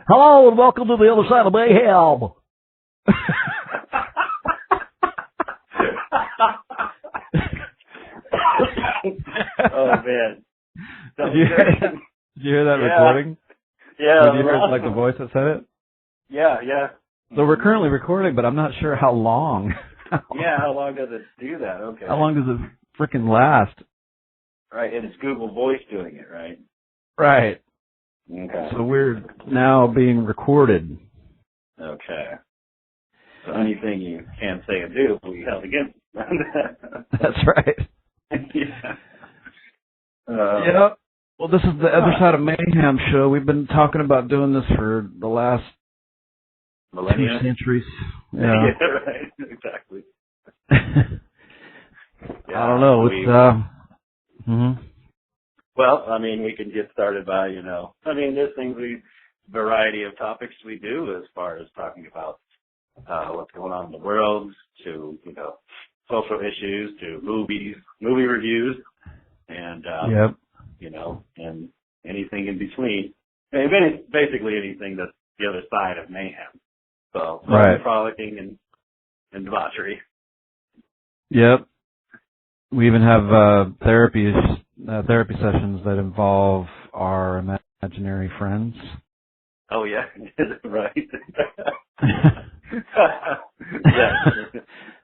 Hello and welcome to the other side of Mayhem. Oh man! Did you hear that recording? Yeah. Did you hear like the voice that said it? Yeah. So we're currently recording, but I'm not sure how long. Yeah, how long does it do that? Okay. How long does it freaking last? Right, and it's Google Voice doing it, right? Right. Okay. So we're now being recorded. Okay. So anything you can't say or do will be held against you. That's right. Yeah. Yep. Well, this is the Other Side of Mayhem show. We've been talking about doing this for the last millennia. 2 centuries. Yeah, right. Exactly. Yeah, I don't know. It's Well, I mean, we can get started by, there's variety of topics we do as far as talking about what's going on in the world, to, social issues, to movie reviews, and, and anything in between. And basically anything that's the other side of mayhem. So, right. Frolicking and debauchery. Yep. We even have therapy sessions that involve our imaginary friends. Oh yeah, right.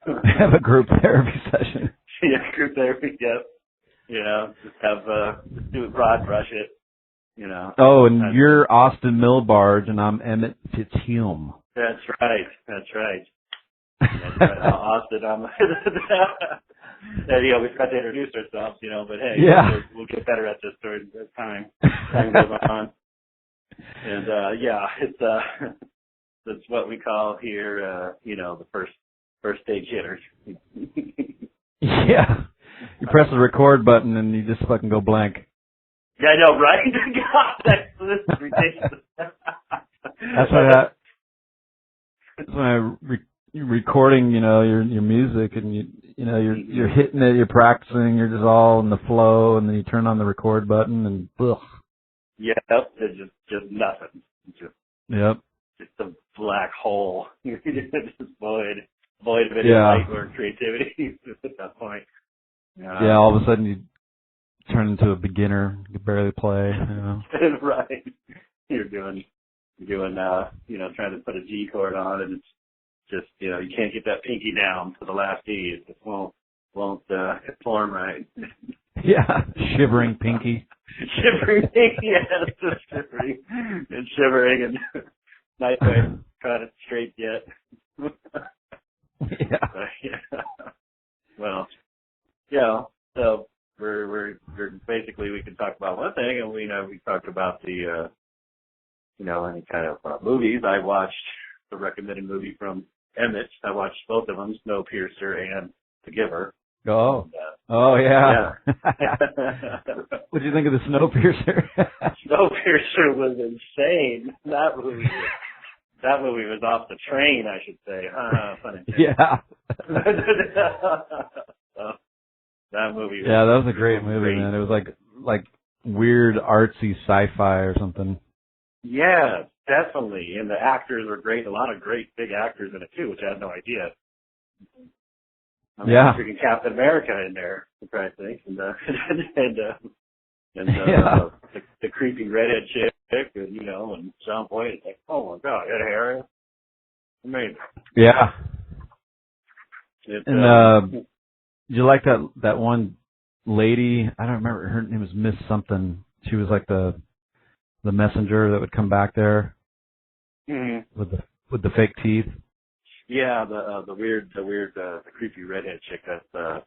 We have a group therapy session. Yeah, group therapy. Yep. Just do it broad brush it. Oh, and you're Austin Milbarge, and I'm Emmett Fitzhume. That's right. That's right. Austin, and, we forgot to introduce ourselves, but hey, yeah. we'll get better at this during the time goes on. And, it's, that's what we call here, the first stage hitters. Yeah. You press the record button and you just fucking go blank. Yeah, I know, right? God, this is ridiculous. That's when you're recording, your music, and you're hitting it, you're practicing, you're just all in the flow, and then you turn on the record button, and ugh. Yep, it's just nothing. Yep. Just a black hole. Just void of any light or creativity at that point. Yeah, all of a sudden you turn into a beginner. You can barely play. Right. You're doing, trying to put a G chord on, and it's just, you can't get that pinky down to the last E. It just won't form right. Yeah, shivering pinky. Shivering pinky, yeah, it's just shivering and nice way to cut it straight yet. Yeah. Well, so we're basically, we can talk about one thing, and we talked about the any kind of movies. I watched the recommended movie from Emmett. I watched both of them, Snowpiercer and The Giver. Oh. And, yeah. What did you think of the Snowpiercer? Snowpiercer was insane. That movie was off the train, I should say. Funny. Yeah. That movie. Yeah, that was a great movie, man. It was like weird artsy sci-fi or something. Yeah, definitely. And the actors were great. A lot of great big actors in it too, which I had no idea. Freaking Captain America in there, for Christ's sake, and the creepy redhead chick, and and John Boyd. It's like, oh my God, Ed Harris. Amazing. Yeah. Did you like that one lady? I don't remember, her name was Miss something. She was like the messenger that would come back there with the fake teeth. Yeah, the weird, the creepy redhead chick. That's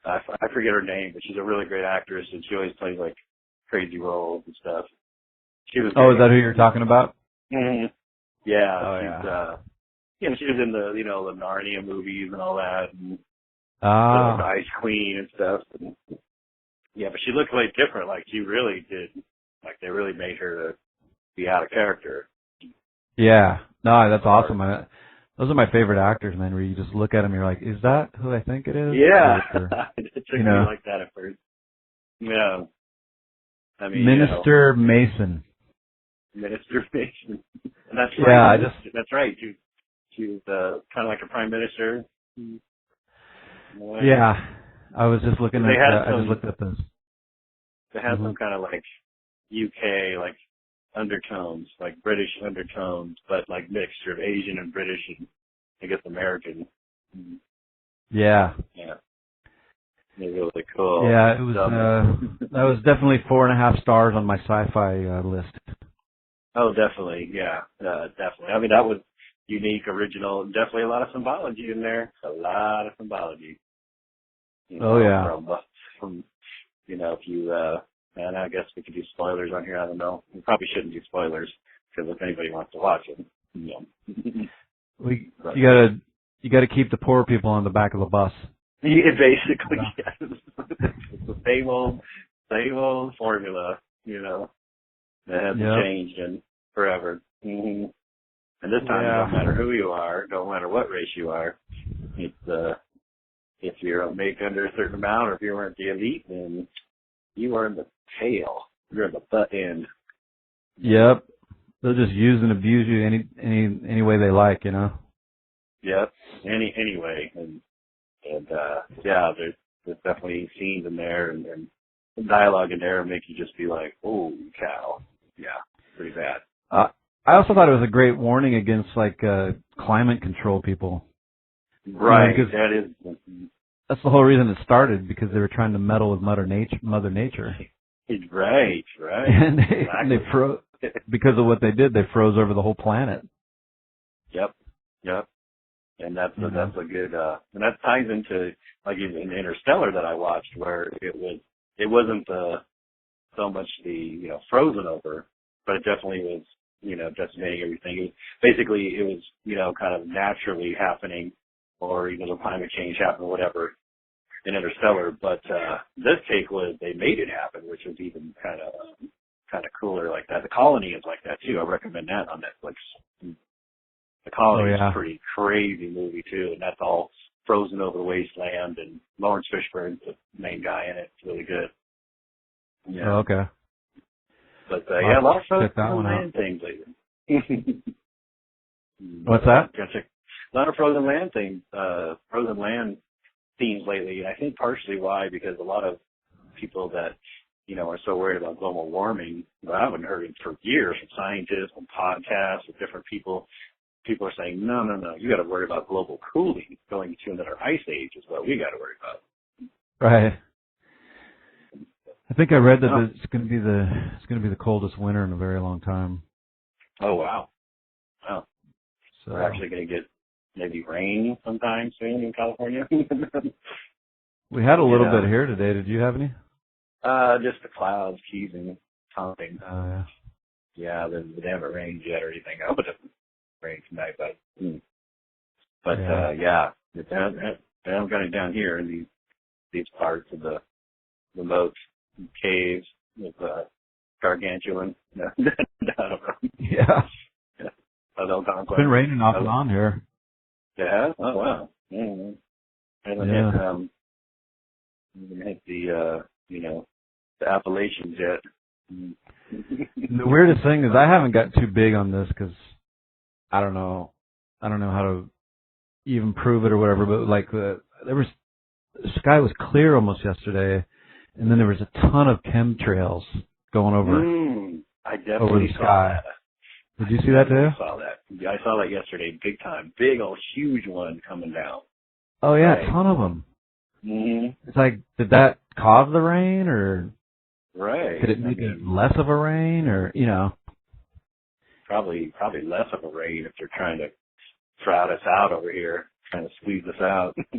I forget her name, but she's a really great actress, and she always plays like crazy roles and stuff. She was. Oh, is that who you're talking about? Mm-hmm. Yeah. Oh, she's, she was in the the Narnia movies and all that, and the Ice Queen and stuff. And, yeah, but she looked like different. Like she really did. Like they really made her to be out of character. Yeah. No, that's awesome. Those are my favorite actors, man, where you just look at them and you're like, is that who I think it is? Yeah. It took me like that at first. Yeah. I mean, Minister Mason. Minister of Nation. And that's Yeah, right. That's right. She was kind of like a prime minister. Yeah, I was just looking at. I just looked at this. They had some kind of like UK like undertones, like British undertones, but like mixture of Asian and British and I guess American. Yeah. Yeah. They're really cool. Yeah, it was. That was definitely 4.5 stars on my sci-fi list. Oh, definitely. Yeah, definitely. I mean, that was unique, original, definitely a lot of symbology in there. A lot of symbology. From if you, and I guess we could do spoilers on here. I don't know. We probably shouldn't do spoilers because if anybody wants to watch it, You gotta keep the poor people on the back of the bus. Yeah, basically, yes. It's the same old formula, that hasn't changed in forever. Mm-hmm. And this time, it don't matter who you are, don't matter what race you are. It's if you're make under a certain amount, or if you weren't the elite, then you are in the tail. You're in the butt end. Yep, they'll just use and abuse you any way they like, Yep, any way, and there's definitely scenes in there and some dialogue in there make you just be like, oh cow, yeah, pretty bad. I also thought it was a great warning against climate control people. Right, that's the whole reason it started, because they were trying to meddle with Mother Nature. Right. And they froze because of what they did. They froze over the whole planet. Yep. And that's a good and that ties into like in Interstellar that I watched, where it wasn't so much the frozen over, but it definitely was decimating everything. It was kind of naturally happening, or even the climate change happened, whatever, in Interstellar. But this take was they made it happen, which was even kind of cooler like that. The Colony is like that too. I recommend that on Netflix. The Colony is a pretty crazy movie too, and that's all frozen over wasteland, and Lawrence Fishburne's the main guy in it. It's really good. Yeah. Oh, okay. But a lot of frozen land things lately. What's that? A lot of frozen land things, frozen land themes lately. And I think partially why, because a lot of people that are so worried about global warming, I haven't heard it for years from scientists, from podcasts, with different people. People are saying, no, you got to worry about global cooling, going to another ice age is what we got to worry about. Right. I think I read that it's going to be the coldest winter in a very long time. Oh wow! Wow. So we're actually going to get maybe rain sometime soon in California. We had a little bit here today. Did you have any? Just the clouds teasing, taunting. Oh yeah. They haven't rained yet or anything. I hope it doesn't rain tonight, but they haven't got it down here in these parts of the remote caves with gargantuan. Yeah. It's been raining off and on here. Yeah. Oh wow. Mm-hmm. Haven't hit the the Appalachians yet. The weirdest thing is I haven't got too big on this because I don't know how to even prove it or whatever. But the sky was clear almost yesterday, and then there was a ton of chemtrails going over I definitely the sky. That. Did you see that too? I saw that yesterday, big time. Big old huge one coming down. Oh yeah, a ton of them. Mm-hmm. It's like, did that cause the rain, or right? Did it make it less of a rain, or Probably less of a rain if they're trying to crowd us out over here, trying to squeeze us out. I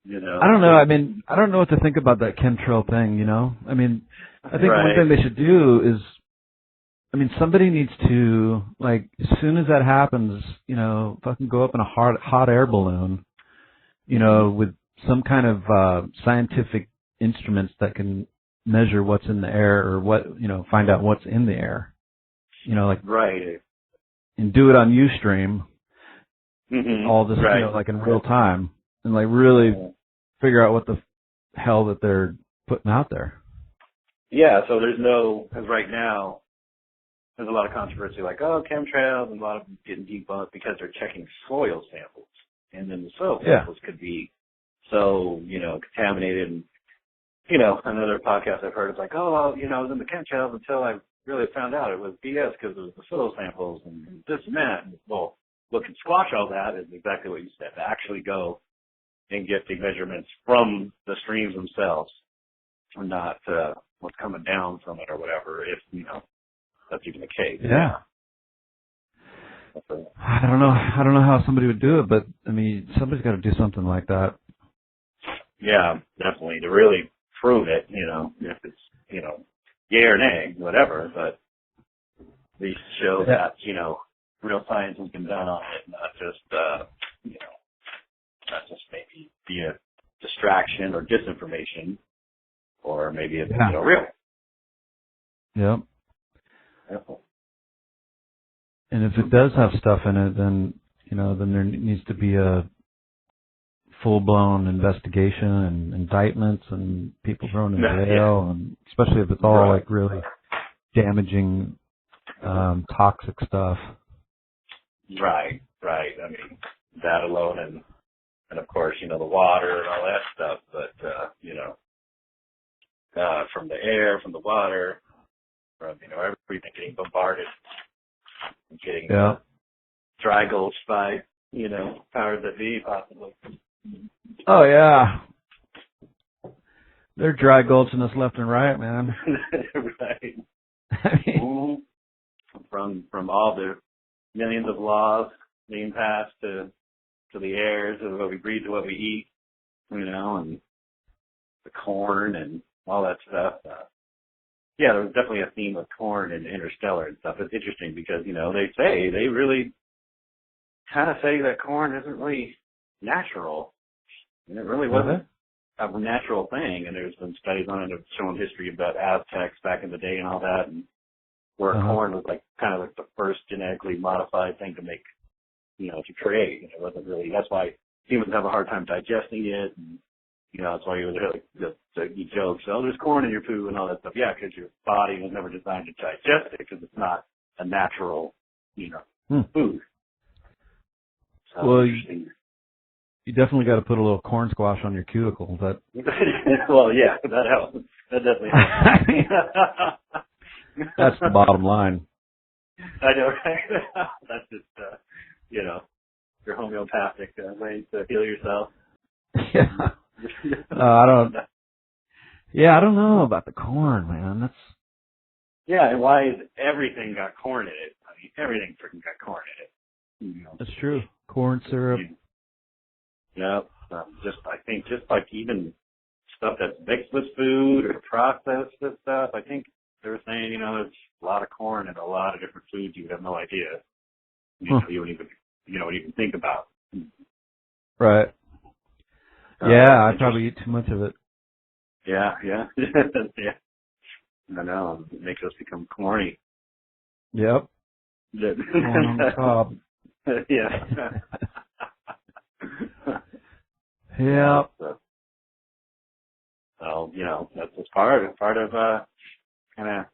don't know. I mean, I don't know what to think about that chemtrail thing. I mean, I think one thing they should do is, somebody needs to, as soon as that happens, fucking go up in a hot air balloon, with some kind of scientific instruments that can measure what's in the air, or find out what's in the air. Right. And do it on Ustream, all this, in real time, and really figure out what the hell that they're putting out there. Yeah, so there's because right now, there's a lot of controversy like, oh, chemtrails, and a lot of them getting debunked because they're checking soil samples. And then the soil samples could be so, contaminated. And, another podcast I've heard is like, oh, well, I was in the chemtrails until I really found out it was BS because it was the soil samples and this and that. And, well, what can squash all that is exactly what you said, to actually go and get the measurements from the streams themselves, not what's coming down from it or whatever, if, that's even the case. Yeah. I don't know how somebody would do it, but I mean, somebody's got to do something like that. Yeah, definitely, to really prove it, if it's, yay or nay, whatever, but at least show that, real science has been done on it, not just, not just maybe be a distraction or disinformation, or maybe it's, real. Yep. Definitely. And if it does have stuff in it, then then there needs to be a full-blown investigation and indictments and people thrown in jail, and especially if it's all like really damaging, toxic stuff. Right. I mean, that alone, and of course, the water and all that stuff. But from the air, from the water, from everything getting bombarded. Getting dry gulched by, powers that be, possibly. Oh, yeah. They're dry gulching us left and right, man. Right. From all the millions of laws being passed to the air, to what we breathe, to what we eat, and the corn and all that stuff. Yeah, there was definitely a theme of corn and Interstellar and stuff. It's interesting because, they really kind of say that corn isn't really natural. And it really wasn't a natural thing. And there's been studies on it showing history about Aztecs back in the day and all that, and where corn was kind of the first genetically modified thing to make, to create. And it wasn't really, that's why humans have a hard time digesting it. And, that's why you joke, oh, there's corn in your poo and all that stuff. Yeah, because your body was never designed to digest it because it's not a natural, food. So well, you definitely got to put a little corn squash on your cuticle. That. Well, yeah, that helps. That definitely helps. That's the bottom line. I know, right? That's just, your homeopathic way to heal yourself. Yeah. I don't know about the corn, man. That's. Yeah, and why is everything got corn in it? I mean, everything freaking got corn in it. That's true. Corn syrup. Yep. I think like even stuff that's mixed with food or processed and stuff. I think they were saying, there's a lot of corn in a lot of different foods you would have no idea. You wouldn't even think about. Right. Yeah, I probably eat too much of it. Yeah. Yeah. I know. It makes us become corny. Yep. Corn on the cob. Yeah. Yeah. So, that's just part of kind of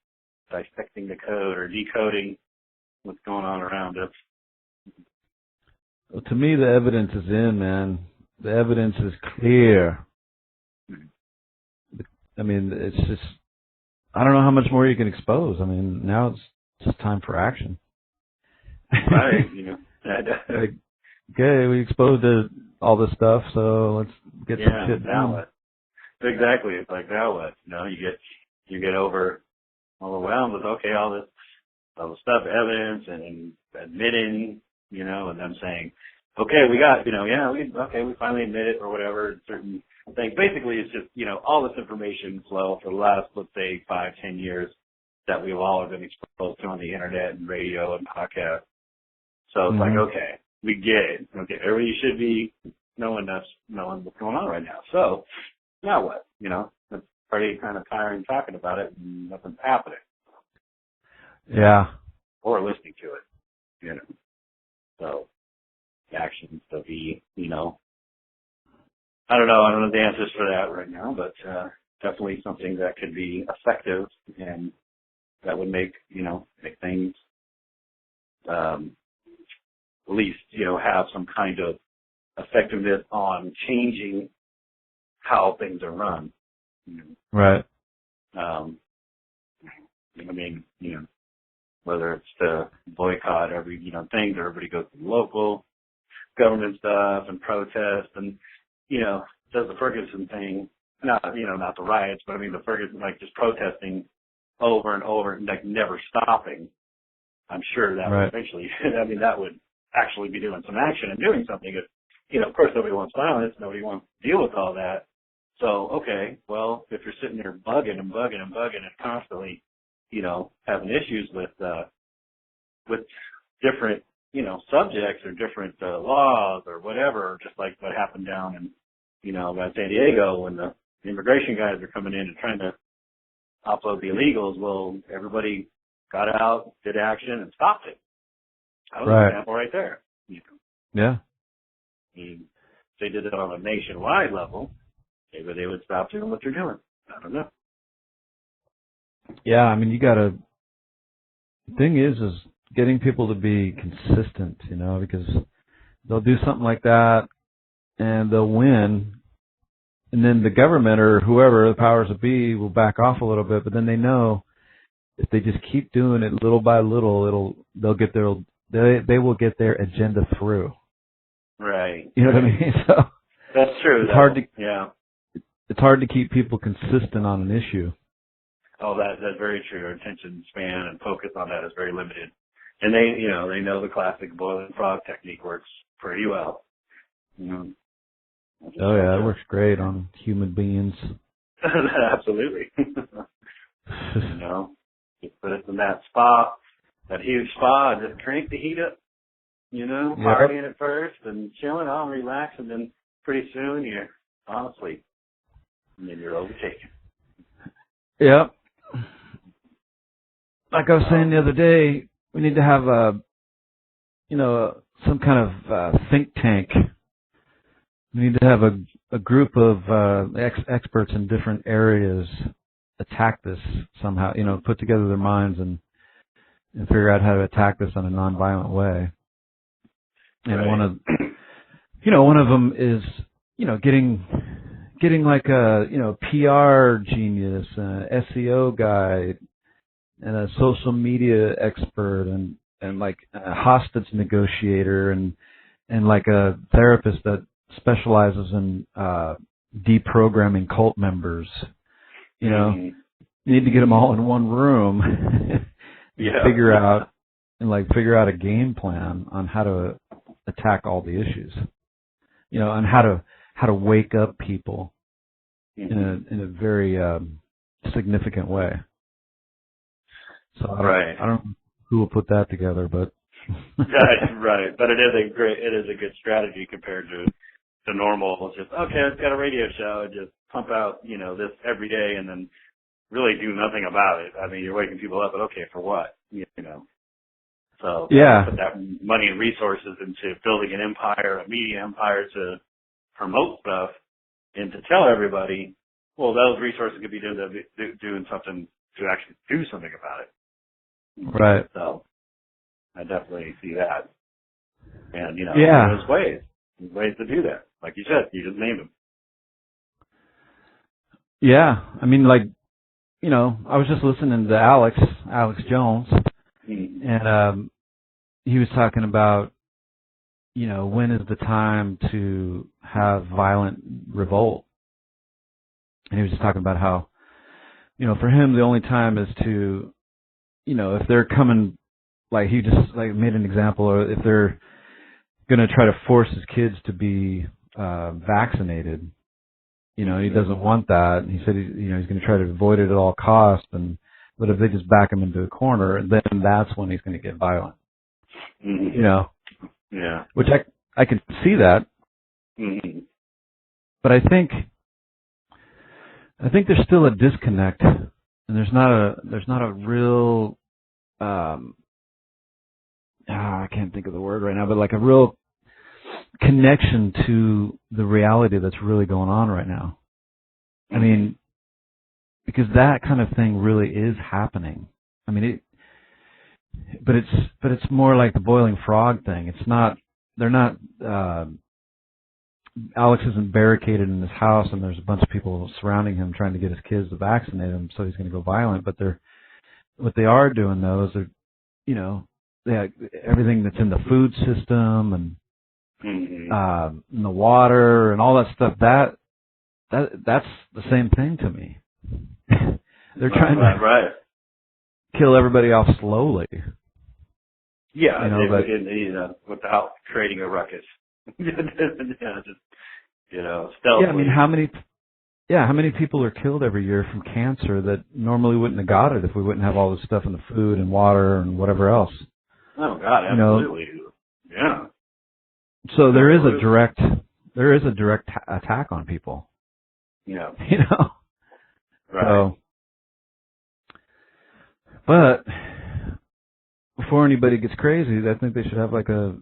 dissecting the code or decoding what's going on around us. Well, to me, the evidence is in, man. The evidence is clear. I mean, it's just, I don't know how much more you can expose. I mean, now it's just time for action. Right. Like, okay, we exposed all this stuff, so let's get some shit now done. what? Exactly. It's like, now what? You get overwhelmed with, okay, all this stuff, evidence and admitting, and them saying, okay, we got, we finally admit it or whatever, certain things. Basically, it's just, all this information flow for the last, let's say, 5-10 years that we've all been exposed to on the internet and radio and podcast. So it's like, okay, we get it. Okay, everybody should be knowing what's going on right now. So now what? It's pretty kind of tiring talking about it and nothing's happening. Yeah. Or listening to it, So actions to be, I don't know the answers for that right now, but definitely something that could be effective in that would make things at least have some kind of effectiveness on changing how things are run. Right. I mean, whether it's to boycott every thing, everybody goes to the local government stuff and protest, and does the Ferguson thing. Not not the riots, but I mean the Ferguson, like just protesting over and over, like never stopping. I'm sure that would eventually, I mean, that would actually be doing some action and doing something. If, of course, nobody wants violence, nobody wants to deal with all that. So, okay, well, if you're sitting there bugging and constantly, having issues with different, subjects or different laws or whatever, just like what happened down in, about San Diego when the immigration guys are coming in and trying to offload the illegals. Well, everybody got out, did action, and stopped it. That was an example right there. Yeah. If they did it on a nationwide level, maybe they would stop doing what they're doing. I don't know. Yeah, I mean, the thing is getting people to be consistent, because they'll do something like that and they'll win, and then the government or whoever, the powers that be, will back off a little bit, but then they know if they just keep doing it little by little, they will get their agenda through. Right. You know what I mean? So that's true. It's hard to keep people consistent on an issue. Oh, that's very true. Our attention span and focus on that is very limited. And they know the classic boiling frog technique works pretty well. Oh yeah, it works great on human beings. Absolutely. Just put us in that spa, that huge spa, and just crank the heat up. Partying at first and chilling, all relax, and then pretty soon you're on asleep, and then you're overtaken. Yep. Like I was saying the other day, we need to have some kind of think tank. We need to have a group of experts in different areas attack this somehow. Put together their minds and figure out how to attack this in a nonviolent way. And one of them is getting like a PR genius, an SEO guy, and a social media expert, and like a hostage negotiator, and like a therapist that specializes in deprogramming cult members. You need to get them all in one room. Figure out a game plan on how to attack all the issues, and how to wake up people in a very significant way. So I don't know who will put that together, but right. But it is a good strategy compared to the normal. Just okay, I've got a radio show and just pump out this every day and then really do nothing about it. I mean, you're waking people up, but okay, for what? So put that money and resources into building an empire, a media empire to promote stuff and to tell everybody. Well, those resources could be doing something to actually do something about it. Right. So I definitely see that. And there's ways to do that. Like you said, you just named them. Yeah, I mean, I was just listening to Alex Jones, and he was talking about, when is the time to have violent revolt, and he was just talking about how, for him the only time is to, if they're coming, like he just made an example, or if they're going to try to force his kids to be vaccinated. He doesn't want that. And he said, he's going to try to avoid it at all costs. But if they just back him into a corner, then that's when he's going to get violent. Yeah. Which I can see that. But I think there's still a disconnect, and there's not a real I can't think of the word right now, but like a real connection to the reality that's really going on right now. I mean, because that kind of thing really is happening. I mean, but it's more like the boiling frog thing. It's not. They're not. Alex isn't barricaded in his house, and there's a bunch of people surrounding him trying to get his kids to vaccinate him, so he's going to go violent. But what they are doing though is everything that's in the food system and and the water and all that stuff. That's the same thing to me. They're trying to kill everybody off slowly. Yeah, without creating a ruckus. Stealthily. Yeah, I mean, how many people are killed every year from cancer that normally wouldn't have got it if we wouldn't have all this stuff in the food and water and whatever else? Oh God, absolutely. Yeah. So there is a direct attack on people. Yeah. Right. So, but before anybody gets crazy, I think they should have like a,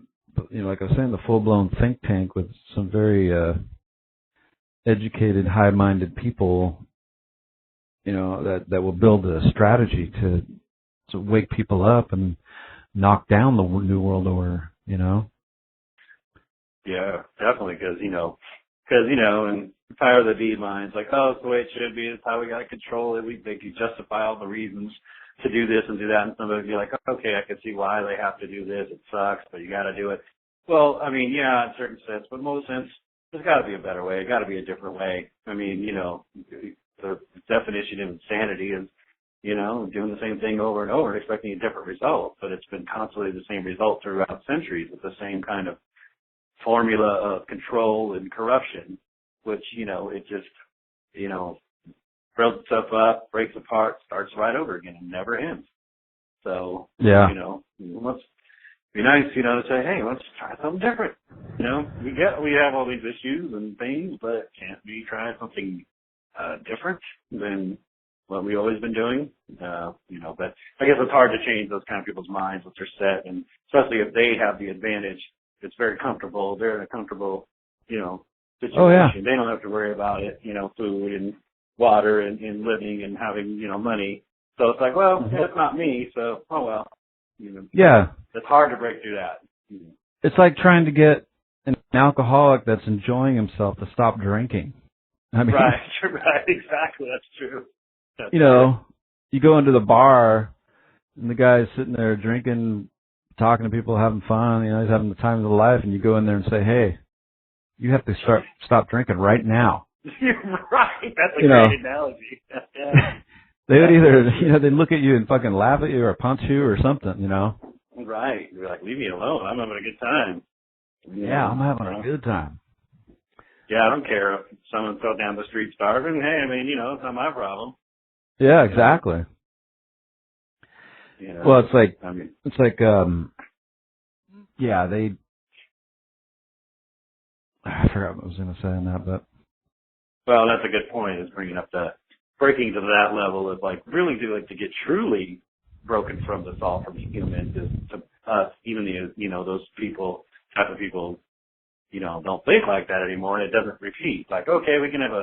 like I was saying, the full-blown think tank with some very educated, high-minded people, that will build a strategy to wake people up and knock down the New World Order, Yeah, definitely, because and Fire the Deed lines, like, oh, it's the way it should be, it's how we got to control it, they can justify all the reasons to do this and do that, and somebody would be like, okay, I can see why they have to do this, it sucks, but you got to do it. Well, I mean, yeah, in certain sense, but in most sense, there's got to be a better way, got to be a different way. I mean, the definition of insanity is, doing the same thing over and over and expecting a different result, but it's been constantly the same result throughout centuries with the same kind of formula of control and corruption, which, it just, builds itself up, breaks apart, starts right over again, and never ends. So, yeah. Let's be nice, to say, hey, let's try something different. We have all these issues and things, but can't we try something different than what we've always been doing? But I guess it's hard to change those kind of people's minds once they're set, and especially if they have the advantage. It's very comfortable. They're in a comfortable, situation. Oh, yeah. They don't have to worry about it, food and water and living and having, money. So it's like, well, that's not me. So, oh, well, Yeah. It's hard to break through that. It's like trying to get an alcoholic that's enjoying himself to stop drinking. I mean, right, exactly. That's true. You go into the bar and the guy's sitting there drinking, talking to people, having fun, he's having the time of his life, and you go in there and say, hey, you have to stop drinking right now. You're right. That's a great analogy. They would either, they'd look at you and fucking laugh at you or punch you or something, Right. You're like, leave me alone. I'm having a good time. Yeah, I'm having a good time. Yeah, I don't care if someone fell down the street starving. Hey, I mean, it's not my problem. Yeah, exactly. Well, it's like, I forgot what I was going to say on that, but. Well, that's a good point, is breaking to that level of really to get truly broken from the thought from humans to us, even those type of people, don't think like that anymore, and it doesn't repeat. Like, okay, we can have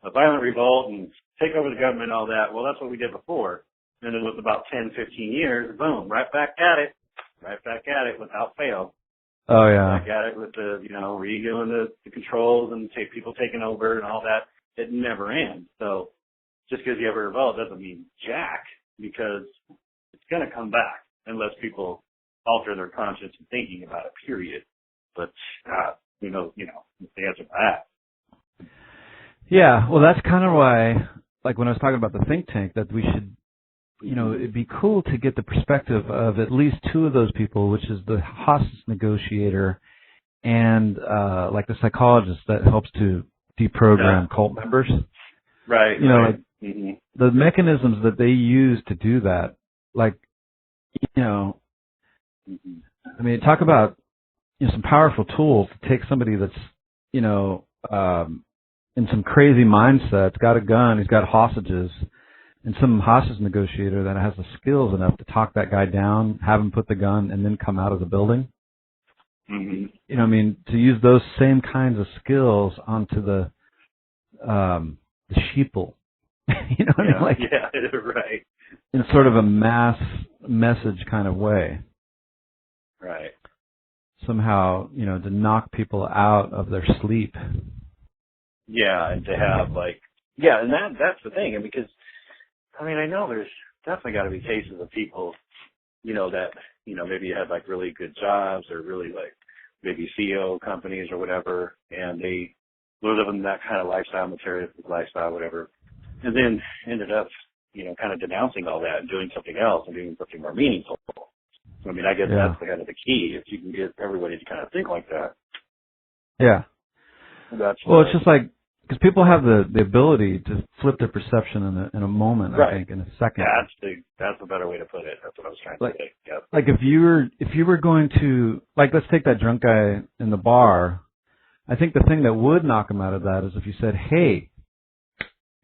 a violent revolt and take over the government and all that. Well, that's what we did before. And it was about 10, 15 years, boom, right back at it without fail. Oh, yeah. Back at it with the, redoing the controls and people taking over and all that. It never ends. So just because you have a revolt doesn't mean jack, because it's going to come back unless people alter their conscience and thinking about it, period. But, who knows, the answer to that. Yeah, well, that's kind of why, when I was talking about the think tank, that we should, it'd be cool to get the perspective of at least two of those people, which is the hostage negotiator and, the psychologist that helps to deprogram cult members. Right. The mechanisms that they use to do that, talk about some powerful tools to take somebody that's, in some crazy mindset, got a gun, he's got hostages, and some hostage negotiator that has the skills enough to talk that guy down, have him put the gun, and then come out of the building. To use those same kinds of skills onto the sheeple. Yeah, right. in sort of a mass message kind of way. Right. Somehow, to knock people out of their sleep. Yeah, and to have and that's the thing, and because I know there's definitely got to be cases of people, that maybe you had really good jobs or really maybe CEO companies or whatever, and they were living that kind of lifestyle, materialistic lifestyle, whatever, and then ended up, kind of denouncing all that and doing something else and doing something more meaningful. So, I guess that's kind of the key, if you can get everybody to kind of think like that. Yeah. It's just because people have the ability to flip their perception in a moment, right. I think, in a second. That's a better way to put it. That's what I was trying to say. Yep. If you were going to, let's take that drunk guy in the bar, I think the thing that would knock him out of that is if you said, hey,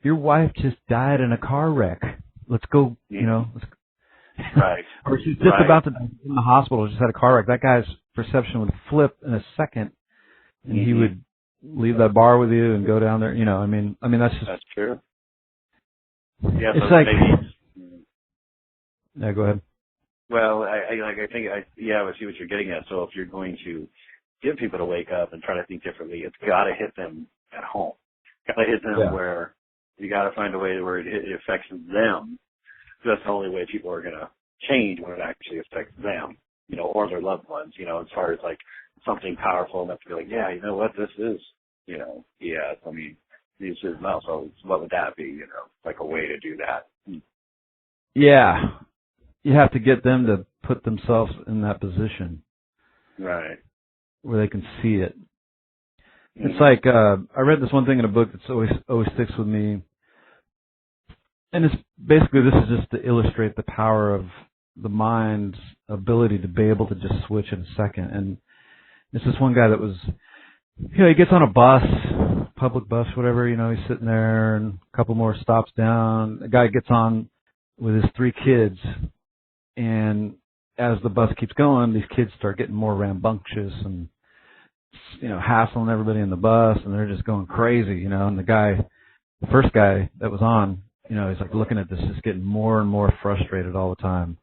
your wife just died in a car wreck. Let's go, Right. Or she's just about to die in the hospital, just had a car wreck. That guy's perception would flip in a second, and he would leave that bar with you and go down there. That's just... That's true. Yeah, it's Yeah, go ahead. Well, I think I see what you're getting at. So if you're going to get people to wake up and try to think differently, it's got to hit them at home. Got to hit them where you got to find a way where it affects them. That's the only way people are going to change, when it actually affects them, or their loved ones, as far as something powerful enough to be yeah, you know what, this is, this is not, so what would that be, a way to do that. Yeah. You have to get them to put themselves in that position. Right. Where they can see it. It's I read this one thing in a book that's always sticks with me. And it's basically, this is just to illustrate the power of the mind's ability to be able to just switch in a second. And it's this one guy that was, he gets on a bus, public bus, whatever, he's sitting there, and a couple more stops down. The guy gets on with his 3 kids, and as the bus keeps going, these kids start getting more rambunctious and, hassling everybody in the bus, and they're just going crazy, and the first guy that was on, he's looking at this, just getting more and more frustrated all the time.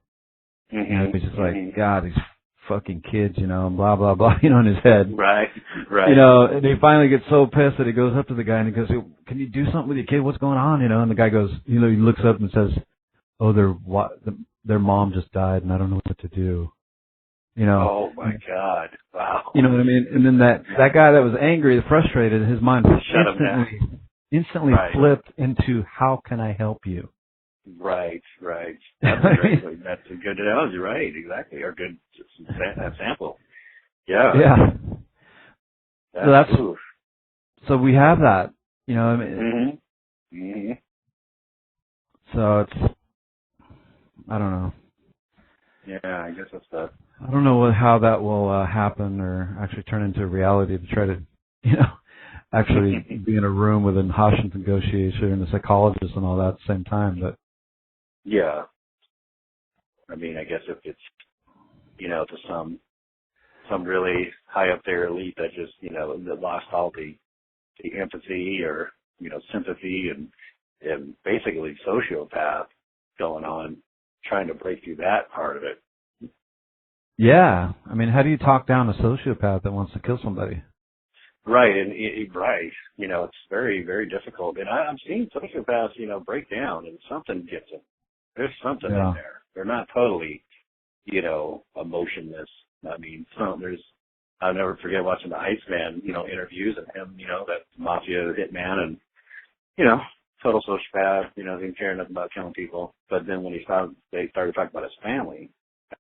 He's just God, these fucking kids, and blah, blah, blah, in his head. Right. And he finally gets so pissed that he goes up to the guy and he goes, can you do something with your kid? What's going on? And the guy goes, he looks up and says, oh, their mom just died and I don't know what to do. Oh my God. Wow. You know what I mean? And then that guy that was angry, frustrated, his mind instantly flipped into, how can I help you? Right. That's a great, that's a good analogy, right? Exactly. Or good sample. Yeah. Yeah. So we have that, So it's, I don't know. Yeah, I guess that's I don't know how that will happen or actually turn into reality to try to, actually be in a room with a hostage negotiator and a psychologist and all that at the same time. But yeah, I guess if it's, to some really high up there elite that just, that lost all the empathy or, sympathy and basically sociopath going on, trying to break through that part of it. Yeah. How do you talk down a sociopath that wants to kill somebody? Right. And it's very, very difficult. And I'm seeing sociopaths, break down and something gets them. There's something in there. They're not totally, emotionless. I'll never forget watching the Iceman, interviews of him, that mafia hitman and, total sociopath, didn't care nothing about killing people. But then when they started talking about his family,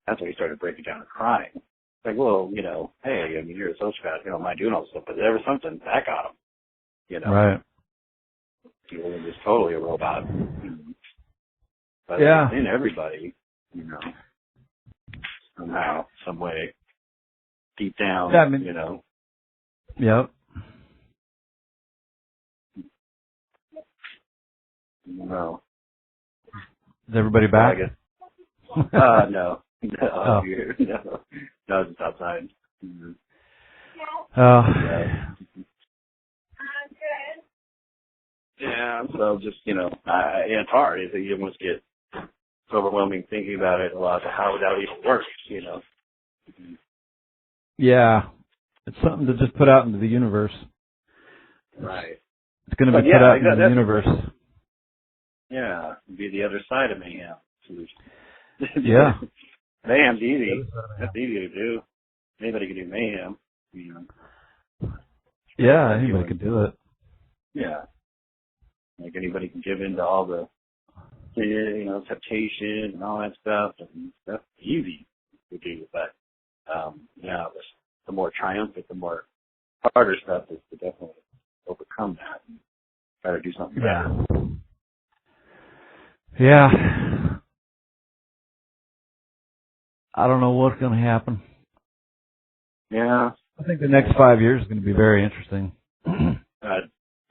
that's when he started breaking down and crying. Well, hey, you're a sociopath, you don't mind doing all this stuff, but there was something that got him, Right. He wasn't just totally a robot. But in everybody, somehow, some way, deep down, Yep. No. Is everybody back? No. Oh. No, it's outside. Mm-hmm. Oh. Yeah, so just, it's hard. You almost get overwhelming thinking about it a lot, how that even works, you know. Yeah. It's something to just put out into the universe. Right. It's going to be put out into the universe. Yeah. It'd be the other side of Mayhem solution. Yeah. Mayhem's easy. That's easy to do. Anybody can do Mayhem, you know. Yeah, anybody could do it. Yeah. Like anybody can give in to all the, you know, temptation and all that stuff. And that's easy to do. But, yeah, the more triumphant, the more harder stuff is to definitely overcome that and try to do something better. Yeah. I don't know what's going to happen. Yeah. I think the next 5 years is going to be very interesting.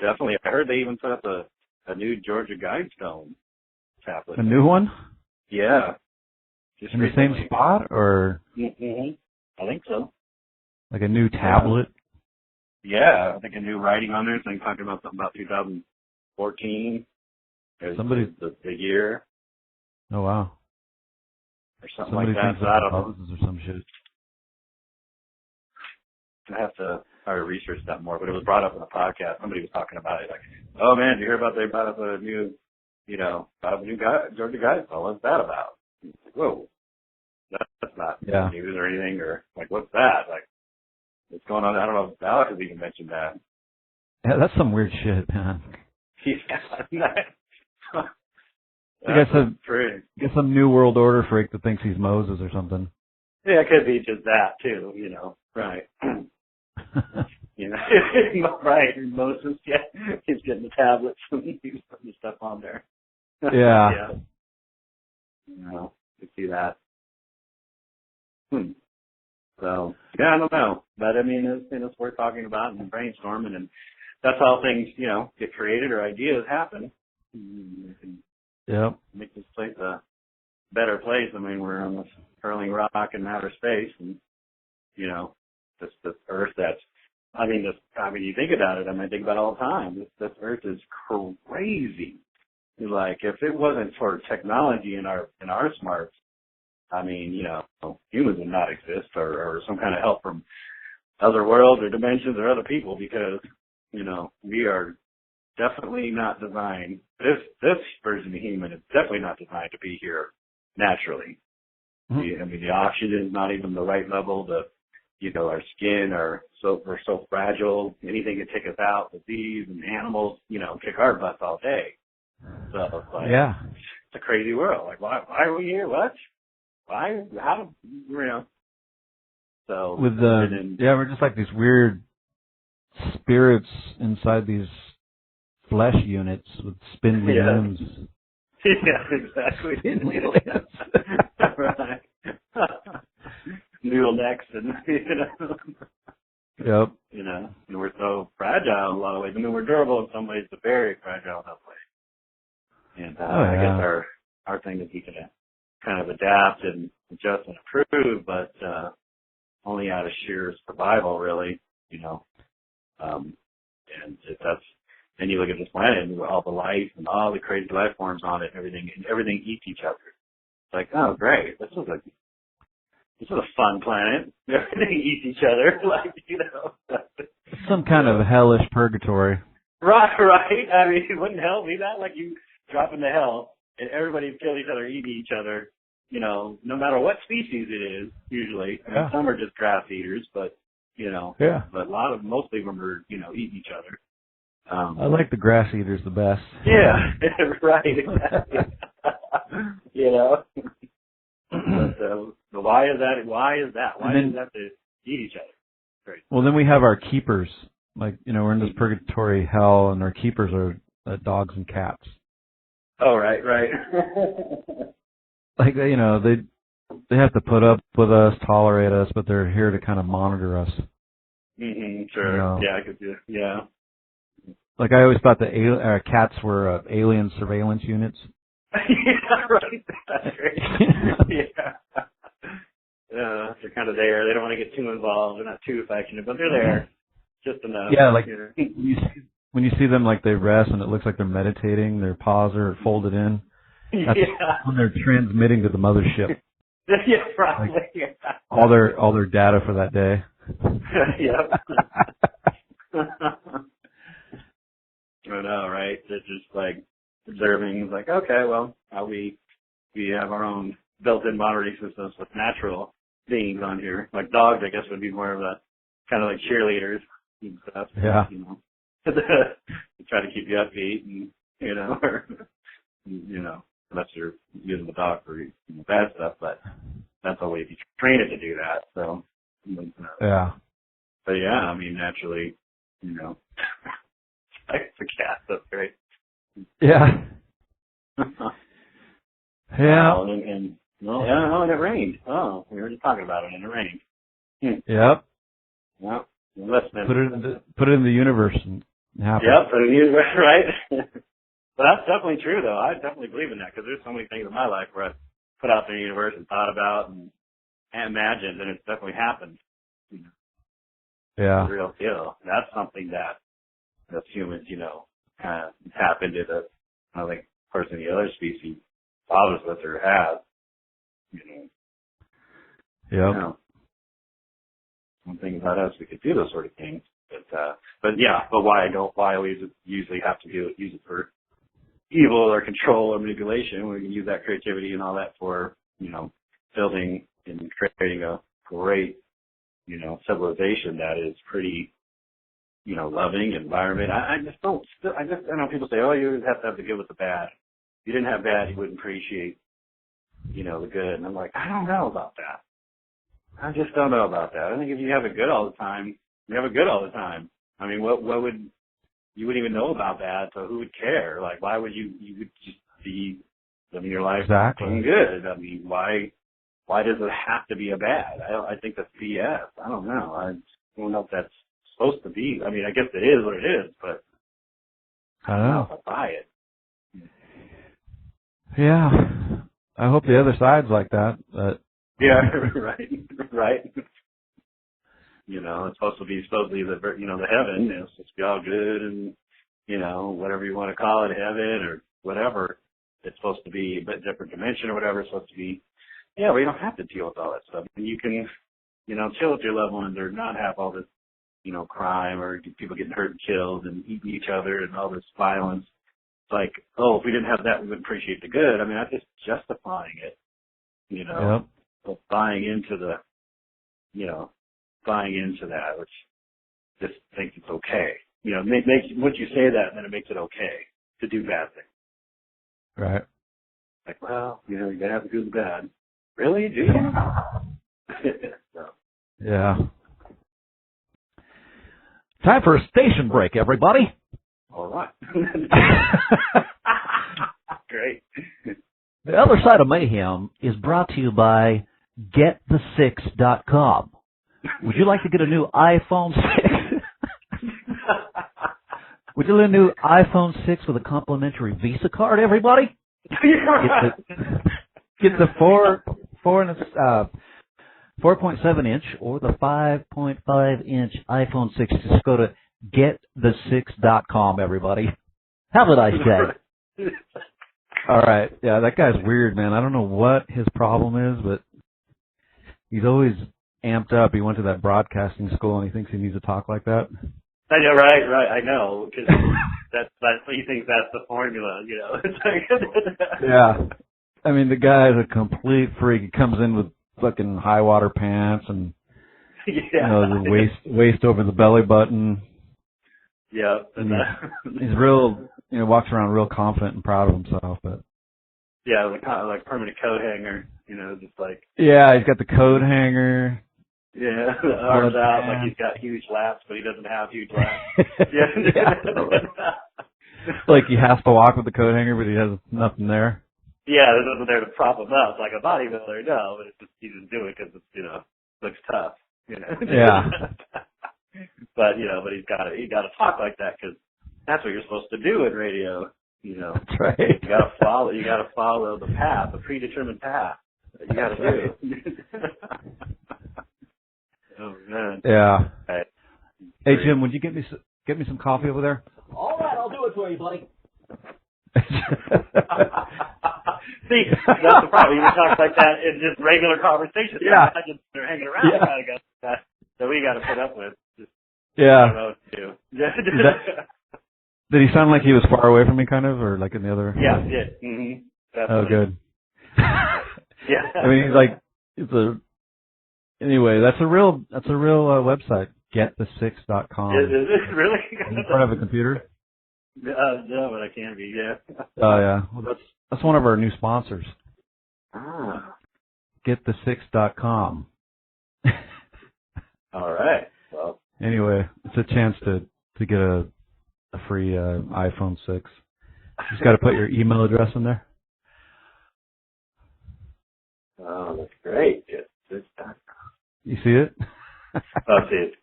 Definitely. I heard they even put up a new Georgia Guidestone tablet. A new one? Yeah. Just in recently. the same spot, or? Mm-hmm. I think so. Like a new tablet? Yeah. I think a new writing on there. I think talking about something about 2014. Somebody. The year. Oh, wow. Or something Somebody like that. thinks So I don't know. or some shit. I have to try to research that more, but it was brought up in a podcast. Somebody was talking about it, like, oh man, did you hear about they brought up a new, you know, Georgia Guidestone? What's that about? Like, whoa, that's not news or anything, or like, what's that? Like, what's going on? I don't know if Alex has even mentioned that. Yeah, that's some weird shit, man. Yeah, I guess some new world order freak that thinks he's Moses or something. Yeah, it could be just that too, you know. Right. You know, right. Moses, yeah, he's getting the tablets and he's putting the stuff on there. Yeah. Yeah. You know, you see that. So, yeah, I don't know. But I mean, it's worth talking about and brainstorming, and that's how things, you know, get created or ideas happen. Yep. Make this place a better place. I mean, we're on this hurling rock in outer space, and, you know, this Earth that's, you think about it, I think about it all the time. This Earth is crazy. Like, if it wasn't for technology in our smarts, I mean, you know, humans would not exist, or some kind of help from other worlds or dimensions or other people, because, you know, we are definitely not designed, this version of human is definitely not designed to be here naturally. Mm-hmm. I mean, the oxygen is not even the right level. You know, our skin we're so fragile. Anything can take us out. Disease and animals, you know, kick our butts all day. So it's like, it's a crazy world. Like, why are we here? What? Why? How? You know. So we're just like these weird spirits inside these flesh units with spindly limbs. Yeah, exactly. Spindly limbs. Right. Noodle necks and, you know. Yep. You know, and we're so fragile in a lot of ways. I mean, we're durable in some ways, but very fragile in other ways. And I guess our thing is we can kind of adapt and adjust and improve, but only out of sheer survival, really, you know. And then you look at this planet and all the life and all the crazy life forms on it, and everything eats each other. It's like, oh, great, this is a fun planet. Everything eats each other, like, you know. Some kind of hellish purgatory. Right. I mean, wouldn't hell be that? Like, you drop into hell and everybody kill each other, eat each other, you know, no matter what species it is, usually. I mean, some are just grass eaters, but, you know, but mostly of them are, you know, eat each other. I like the grass eaters the best. Yeah, right, exactly. You know? But why is that? Why is that? Why does that to eat each other? Great. Well, then we have our keepers. Like, you know, we're in this purgatory hell, and our keepers are dogs and cats. Oh, right. Like, you know, they have to put up with us, tolerate us, but they're here to kind of monitor us. Mm-hmm, sure. You know? Yeah, I could do. Yeah. Like, I always thought the cats were alien surveillance units. Yeah, right. That's great. Yeah. They're kind of there. They don't want to get too involved. They're not too affectionate, but they're there just enough. Yeah, like when you see them, like they rest and it looks like they're meditating, their paws are folded in. That's when they're transmitting to the mothership. Yeah, probably. Like, all their data for that day. Yep. I know, right? They're just like observing. It's like, okay, well, we have our own built-in monitoring systems with natural beings on here. Like dogs, I guess, would be more of a kind of like cheerleaders and stuff. Yeah. You know, to try to keep you upbeat and or unless you're using the dog for bad stuff, but that's the way if you train it to do that. So yeah. But yeah, I mean, naturally, like the cat. That's great. Yeah. Yeah. And it rained. Oh, we were just talking about it, and it rained. Yep. Well, listening. Put it in the universe and happen. Yep, put it in the universe, right? But that's definitely true, though. I definitely believe in that because there's so many things in my life where I put out there in the universe and thought about and imagined, and it's definitely happened. Yeah. It's a real deal. That's something that humans, kind of tap into the, I don't think, person of the other species bothers with or has. Yep. One thing about us, we could do those sort of things. But why we usually have to use it for evil or control or manipulation. We can use that creativity and all that for, building and creating a great, civilization that is pretty, loving environment. I know people say, oh, you have to have the good with the bad. If you didn't have bad, you wouldn't appreciate, the good. And I'm like, I don't know about that. I just don't know about that. I think if you have it good all the time, you have it good all the time. I mean, what would, you wouldn't even know about that, so who would care? Like, why would you would just be living your life exactly good? I mean, why does it have to be a bad? I think that's BS. I don't know. I don't know if that's supposed to be. I mean, I guess it is what it is, but I don't know if I buy it. Yeah. I hope the other side's like that, but yeah, right. It's supposedly the the heaven. It's supposed to be all good and whatever you want to call it, heaven or whatever. It's supposed to be a bit different dimension or whatever. It's supposed to be. Yeah, we don't have to deal with all that stuff. And you can, chill with your loved ones or not have all this, crime or people getting hurt and killed and eating each other and all this violence. It's like, oh, if we didn't have that, we wouldn't appreciate the good. I mean, I'm just justifying it, Yep. But buying into that, which just thinks it's okay. Once you say that, then it makes it okay to do bad things. Right. Like, well, you gotta have the good and the bad. Really? Do you? So. Yeah. Time for a station break, everybody. All right. Great. The Other Side of Mayhem is brought to you by GetThe6.com. Would you like to get a new iPhone 6? Would you like a new iPhone 6 with a complimentary Visa card, everybody? Get the 4.7 inch or the 5.5 inch iPhone 6. Just go to GetThe6.com, everybody. Have a nice day. All right. Yeah, that guy's weird, man. I don't know what his problem is, but he's always amped up. He went to that broadcasting school, and he thinks he needs to talk like that. I know, right. I know, because that's he thinks that's the formula, Yeah. I mean, the guy's a complete freak. He comes in with fucking high water pants and the waist over the belly button. Yeah. And he's real, walks around real confident and proud of himself. But yeah, like permanent coat hanger, just like. Yeah, he's got the coat hanger. Yeah, the arms out like he's got huge lats, but he doesn't have huge lats. Yeah. Like he has to walk with the coat hanger, but he has nothing there. Yeah, there's nothing there to prop him up like a bodybuilder. No, but it's just he doesn't do it because it's looks tough. Yeah. But he's got to talk like that because that's what you're supposed to do in radio. That's right. You got to follow the path, the predetermined path that you got to do. Oh man. Yeah. Right. Hey Jim, would you get me some coffee over there? All right, I'll do it for you, buddy. See, that's the problem. You talk like that in just regular conversation. Yeah. They're hanging around. Yeah. Kind of got that we got to put up with. Just, I Yeah. don't know what to do. Did he sound like he was far away from me, kind of, or like in the other? Yeah, he did. Mm-hmm. Oh, good. Yeah. I mean, he's like, anyway, that's a real website, getthe6.com. Is it really? Are you part of a computer? No, but I can be, yeah. Oh, yeah. Well, that's one of our new sponsors. Ah. Getthe6.com. All right. Well. Anyway, it's a chance to get a free iPhone 6. Just got to put your email address in there. Oh, that's great. Getthe6.com. You see it? Oh, see it.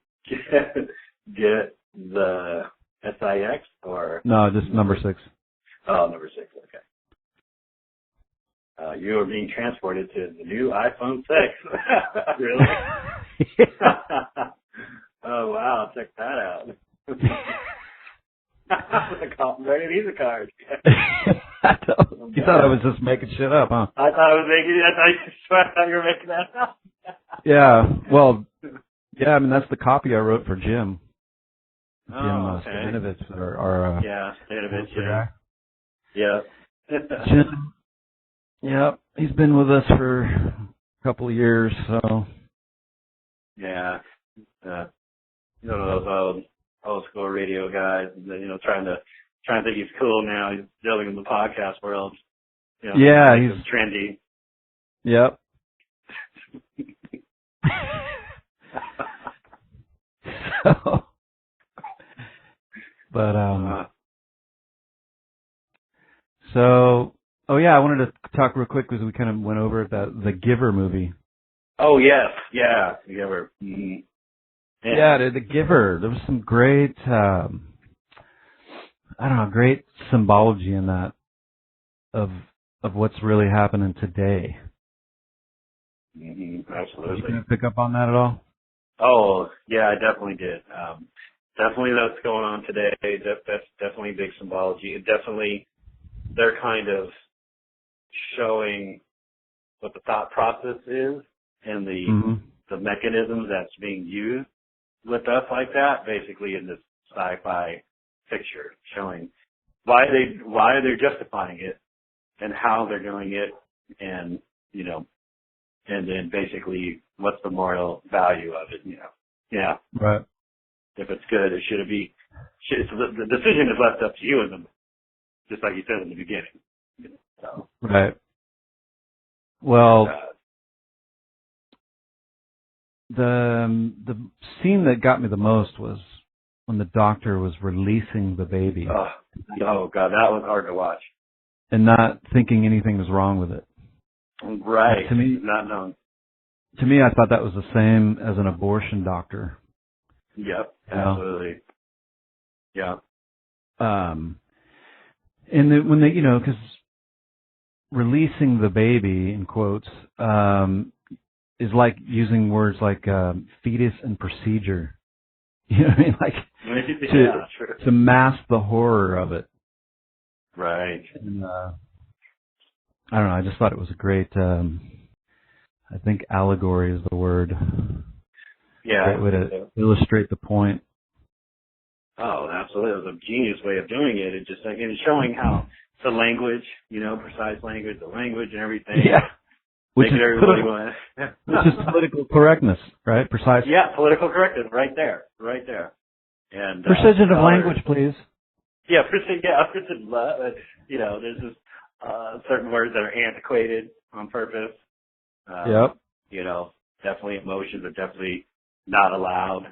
Get the SIX or? No, just number 6. Oh, number 6. Okay. You are being transported to the new iPhone 6. Really? Oh, wow. Check that out. Very Visa card. You thought I was just making shit up, huh? I thought you were making that up. Yeah. Well, yeah, I mean, that's the copy I wrote for Jim. Jim Stavinovich, our yeah, Stavinovich, guy. Yeah. Jim. Yeah, he's been with us for a couple of years, so. Yeah. Those old school radio guys, trying to think he's cool now. He's dealing in the podcast world. Yeah, he's trendy. Yep. So, but oh yeah, I wanted to talk real quick because we kind of went over the Giver movie. Oh yes, yeah, The Giver. Mm-hmm. Yeah, The Giver. There was some great, great symbology in that of what's really happening today. Mm-hmm. Absolutely. Did you kind of pick up on that at all? Oh, yeah, I definitely did. Definitely that's going on today. That's definitely big symbology. It definitely, they're kind of showing what the thought process is and the mechanisms that's being used with us like that, basically in this sci-fi picture, showing why they're justifying it and how they're doing it, and and then basically what's the moral value of it, Yeah. Right. If it's good, it should be. So the decision is left up to you, just like you said in the beginning. So. Right. Well, the scene that got me the most was when the doctor was releasing the baby. Oh God, that was hard to watch. And not thinking anything was wrong with it. Right. To me, not knowing. To me, I thought that was the same as an abortion doctor. Yep, absolutely. Yeah. And then when they, because releasing the baby in quotes is like using words like fetus and procedure. You know what I mean? Like to mask the horror of it. Right. And I don't know. I just thought it was a great. I think allegory is the word. Yeah. Great way to illustrate the point. Oh, absolutely. It was a genius way of doing it. It just and showing how the language, precise language, the language and everything. Yeah. Which is political correctness, right? Precise. Yeah, political correctness, right there. And precision of language, please. Yeah, precision. There's just certain words that are antiquated on purpose. Yep. Definitely emotions are definitely not allowed.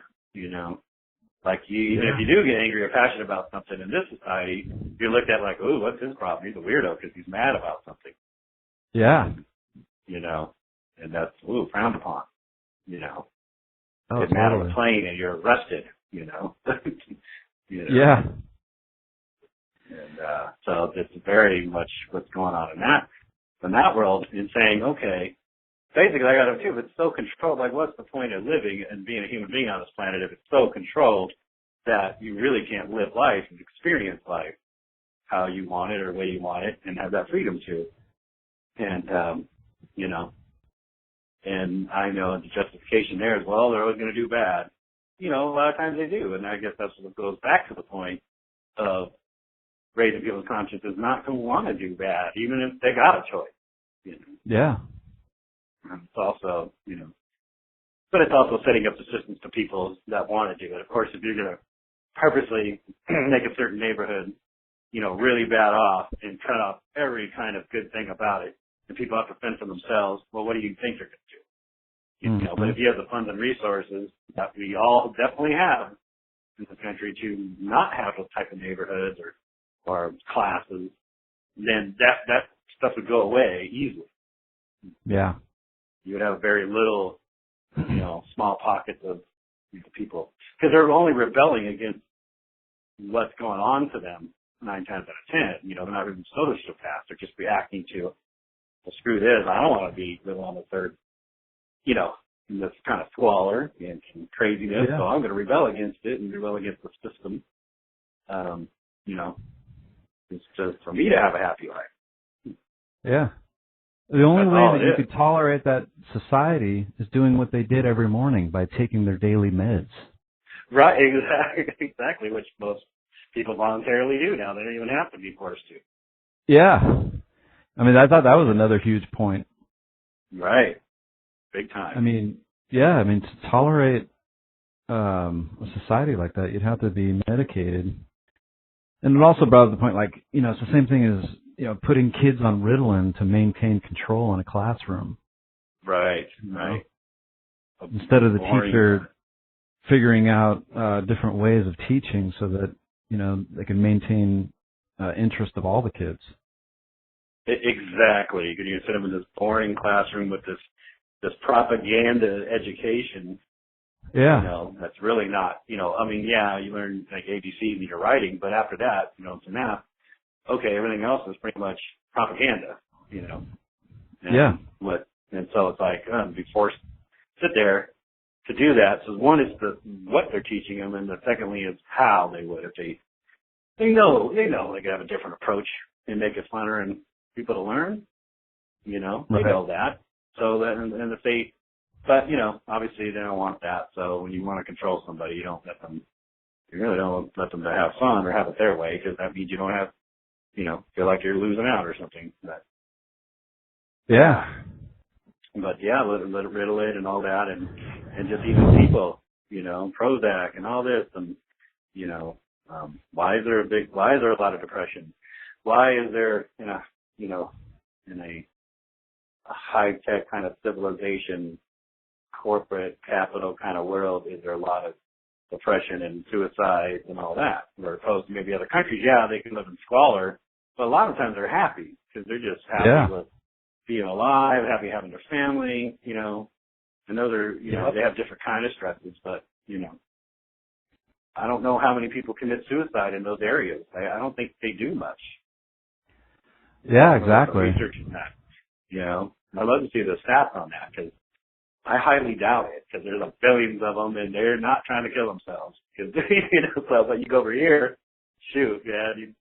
Like even if you do get angry or passionate about something in this society, you're looked at like, ooh, what's his problem? He's a weirdo because he's mad about something. Yeah. And that's frowned upon. Oh, get mad on a plane and you're arrested. Yeah. And so it's very much what's going on in that world, in saying, okay, basically I got to too. If it's so controlled, like what's the point of living and being a human being on this planet if it's so controlled that you really can't live life and experience life how you want it or the way you want it and have that freedom to? And, you know, and I know the justification there is, well, they're always going to do bad. You know, a lot of times they do. And I guess that's what goes back to the point of raising people's consciences not to want to do bad, even if they got a choice. You know? Yeah. And it's also, you know, but it's also setting up the systems to people that want to do it. Of course, if you're going to purposely make a certain neighborhood, you know, really bad off and cut off every kind of good thing about it, and people have to fend for themselves, well, what do you think they're going to do? You know, but if you have the funds and resources that we all definitely have in the country to not have those type of neighborhoods or classes, then that stuff would go away easily. Yeah. You would have very little, you know, small pockets of people, because they're only rebelling against what's going on to them 9 times out of 10. You know, they're not even sociopaths. They're just reacting to, well, screw this. I don't want to be living on the third, you know, in this kind of squalor and craziness. Yeah. So I'm going to rebel against it and rebel against the system. You know, it's just for me to have a happy life. Yeah. The only That's way all that it you is. could tolerate that society is doing what they did every morning by taking their daily meds. Right, exactly, which most people voluntarily do now. They don't even have to be forced to. Yeah. I mean, I thought that was another huge point. Right. Big time. I mean, yeah, I mean, to tolerate a society like that, you'd have to be medicated. And it also brought up the point, like, you know, it's the same thing as, you know, putting kids on Ritalin to maintain control in a classroom. Right, You know? right. Instead of the Boring. teacher figuring out different ways of teaching so that, you know, they can maintain interest of all the kids. Exactly. You could sit them in this boring classroom with this propaganda education. Yeah. You know, that's really not, you know, I mean, yeah, you learn like ABCs and your writing, but after that, you know, it's math. Okay, everything else is pretty much propaganda, you know. And Yeah. And so it's like, be forced to sit there to do that. So one is what they're teaching them, and the secondly is how they would if they know they could have a different approach and make it funner and people to learn. You know, they know that. So that and if they, but you know, obviously they don't want that. So when you want to control somebody, you really don't let them to have fun or have it their way, because that means you don't have, you know, feel like you're losing out or something. But, Yeah. But yeah, let it riddle it and all that, and just even people, you know, Prozac and all this, and you know, why is there a lot of depression? Why is there in a high tech kind of civilization, corporate capital kind of world, is there a lot of depression and suicide and all that? Where opposed to maybe other countries, yeah, they can live in squalor, but a lot of times they're happy because they're just happy with being alive, happy having their family, you know. I know they have different kind of stresses, but, you know, I don't know how many people commit suicide in those areas. I don't think they do much. Yeah, exactly. Researching that, you know. I'd love to see the stats on that, because I highly doubt it, because there's like billions of them, and they're not trying to kill themselves. Because, you know, so, but you go over here, shoot, man, you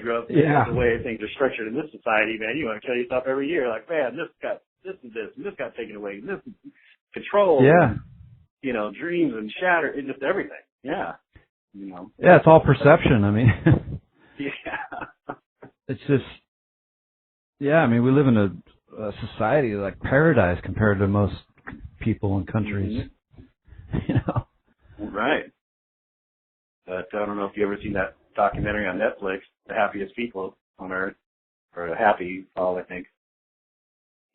grow up the way things are structured in this society, man. You want to kill yourself every year, like, man, this and this got taken away, and this is control, and, you know, dreams and shattered, and just everything. Yeah, you know. Yeah, it's all perception. I mean, yeah, it's just, yeah. I mean, we live in a society like paradise compared to most people and countries. Mm-hmm. You know, right? But I don't know if you ever seen that documentary on Netflix, The Happiest People on Earth, or Happy Fall, I think.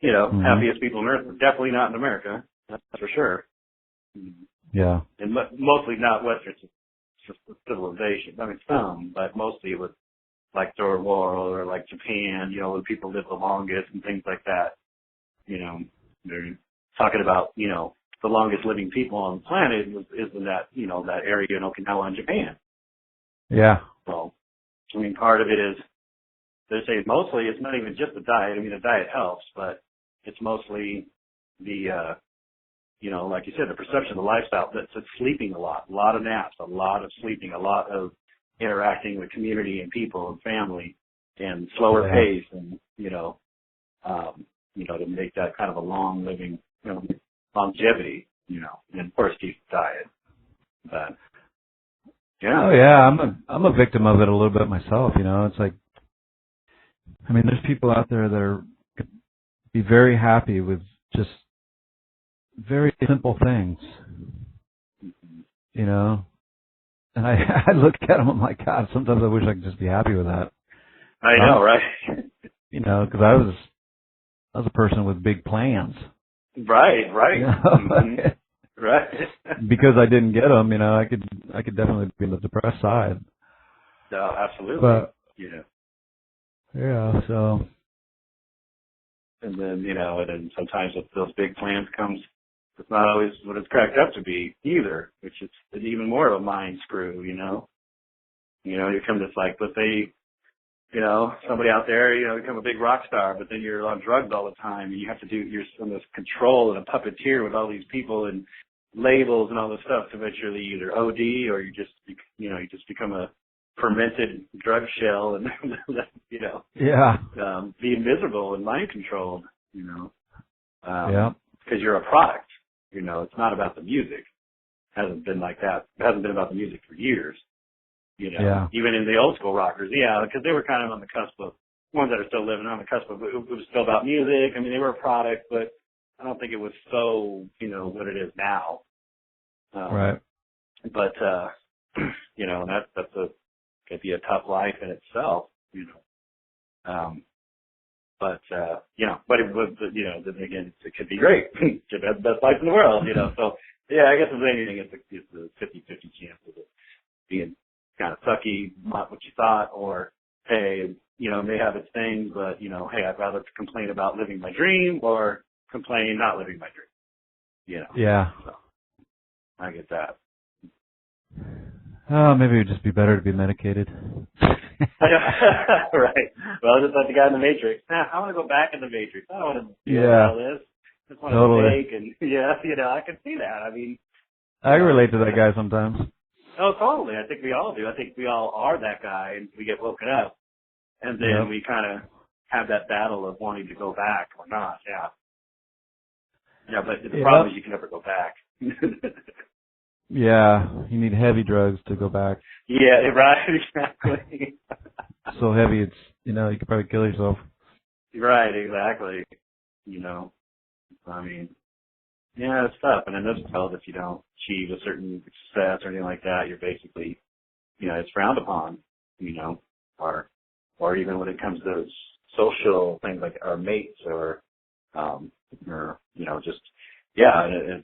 You know, happiest people on Earth, definitely not in America, that's for sure. Yeah. And mostly not Western civilization. I mean, some, but mostly it was like third world or like Japan, you know, where people live the longest and things like that. You know, they're talking about, you know, the longest living people on the planet is in that, you know, that area in Okinawa in Japan. Yeah. So, I mean, part of it is, they say mostly it's not even just the diet. I mean, the diet helps, but it's mostly the, you know, like you said, the perception of the lifestyle. That's sleeping a lot of naps, a lot of sleeping, a lot of interacting with community and people and family, and slower pace, and, you know, to make that kind of a long living, longevity, and of course keep the diet. But yeah. Oh yeah, I'm a victim of it a little bit myself. It's like, I mean, there's people out there that could be very happy with just very simple things, And I look at them, I'm like, God, sometimes I wish I could just be happy with that. I know, right? Because I was a person with big plans. Right. Right. Because I didn't get them, I could definitely be on the depressed side. No, absolutely. But, yeah, so. And then, and then sometimes with those big plans comes, it's not always what it's cracked up to be either, which is even more of a mind screw, you come to like, let's say, somebody out there, become a big rock star, but then you're on drugs all the time and you have to you're on this control and a puppeteer with all these people and labels and all this stuff to eventually either OD or you just become a fermented drug shell and, be miserable and mind controlled, because you're a product, it's not about the music. It hasn't been like that. It hasn't been about the music for years. Even in the old school rockers, because they were kind of on the cusp of, ones that are still living on the cusp of, it was still about music. I mean, they were a product, but I don't think it was so, what it is now. Right. But, could be a tough life in itself, but it was, then again, it could be great. Could have the best life in the world, So, I guess with anything, it's a 50-50 chance of it being kind of sucky, not what you thought, or, hey, it may have its thing, but, hey, I'd rather complain about living my dream or complain not living my dream, Yeah. So, I get that. Oh, maybe it would just be better to be medicated. Right. Well, just like the guy in the Matrix. I want to go back in the Matrix. I don't want to do all this. I just want to take and, I can see that. I mean, I relate to that guy sometimes. Oh, totally. I think we all do. I think we all are that guy, and we get woken up, and then we kind of have that battle of wanting to go back or not. Yeah. Yeah, but the problem is you can never go back. Yeah, you need heavy drugs to go back. Yeah, right. Exactly. So heavy, it's you could probably kill yourself. Right. Exactly. I mean. Yeah, it's tough. And in this field, if you don't achieve a certain success or anything like that, you're basically, it's frowned upon, or even when it comes to social things like our mates or just, and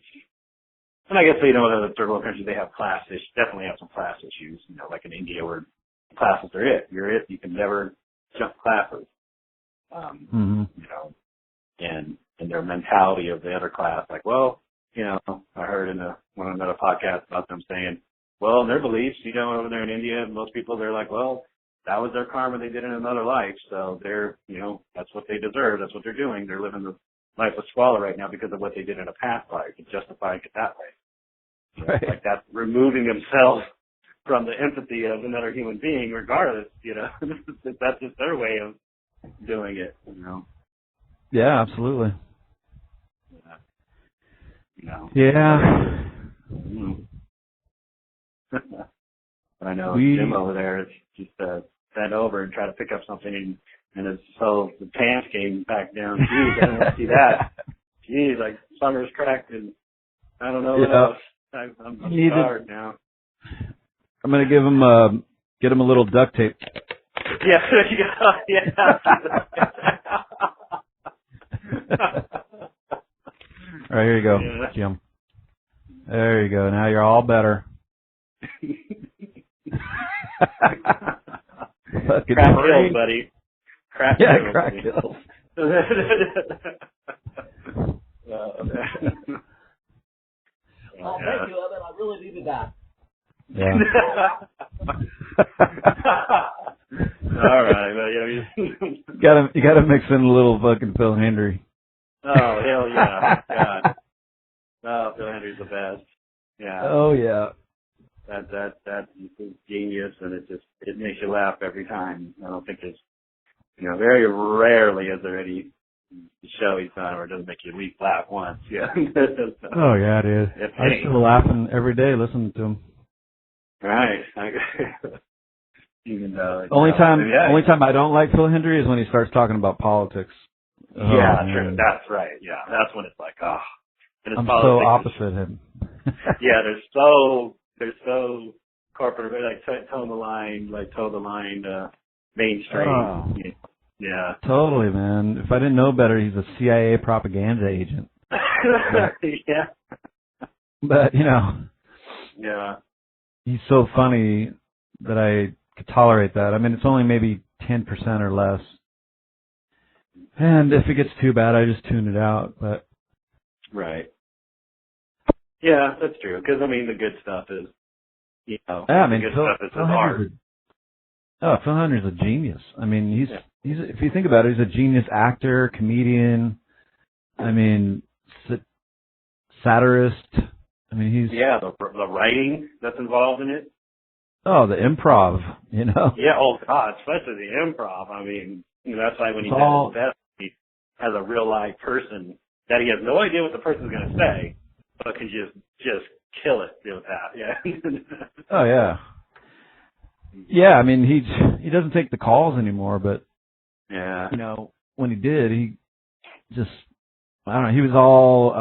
I guess, in the third world countries, they have class issues, definitely have some class issues, like in India where classes are it. You're it. You can never jump classes, and their mentality of the other class, like, well, I heard in another podcast about them saying, well, in their beliefs, over there in India, most people, they're like, well, that was their karma they did in another life, so they're, that's what they deserve, that's what they're doing, they're living the life of squalor right now because of what they did in a past life, and justifying it that way. Right. Like that, removing themselves from the empathy of another human being, regardless, that's just their way of doing it, Yeah, absolutely. Yeah. I know Jim over there is just bent over and try to pick up something, and the pants came back down. Jeez, I don't want to see that. Jeez, like summer's cracked, and I don't know what else. I'm tired now. I'm gonna get him a little duct tape. Yeah, All right, here you go, Jim. There you go. Now you're all better. Crap pills, buddy. Crap pills. Crack pills. Thank you, Evan. I really needed that. Yeah. All right. Well, you gotta mix in a little fucking Phil Hendry. Oh, hell yeah. God. Oh, Phil Hendry's the best. Yeah. Oh, yeah. That is genius, and it makes you laugh every time. I don't think very rarely is there any the show he's on, or it doesn't make you at least laugh once. Yeah. Oh yeah, dude. I'm still laughing every day listening to him. Right. Even though only time I don't like Phil Hendry is when he starts talking about politics. Yeah, true. That's right. Yeah, that's when it's like, oh. And it's I'm so opposite him. Yeah, they're so corporate, like toe the line, mainstream. Oh. Yeah. Totally, man. If I didn't know better, he's a CIA propaganda agent. Yeah. But, you know. Yeah. He's so funny that I could tolerate that. I mean, it's only maybe 10% or less. And if it gets too bad, I just tune it out. But right. Yeah, that's true. Because, I mean, the good stuff is, you know, yeah, I mean, the good stuff is his art. Phil Hendry's a genius. I mean, he's if you think about it, he's a genius actor, comedian. I mean, satirist. I mean, he's the writing that's involved in it. Oh, the improv, you know. Yeah. Oh God, especially the improv. I mean, you know, that's why when he does his best, he has a real live person that he has no idea what the person's going to say, but can just kill it with that. Yeah. Oh yeah. Yeah, I mean he doesn't take the calls anymore, but yeah, you know, when he did, he just I don't know, he was all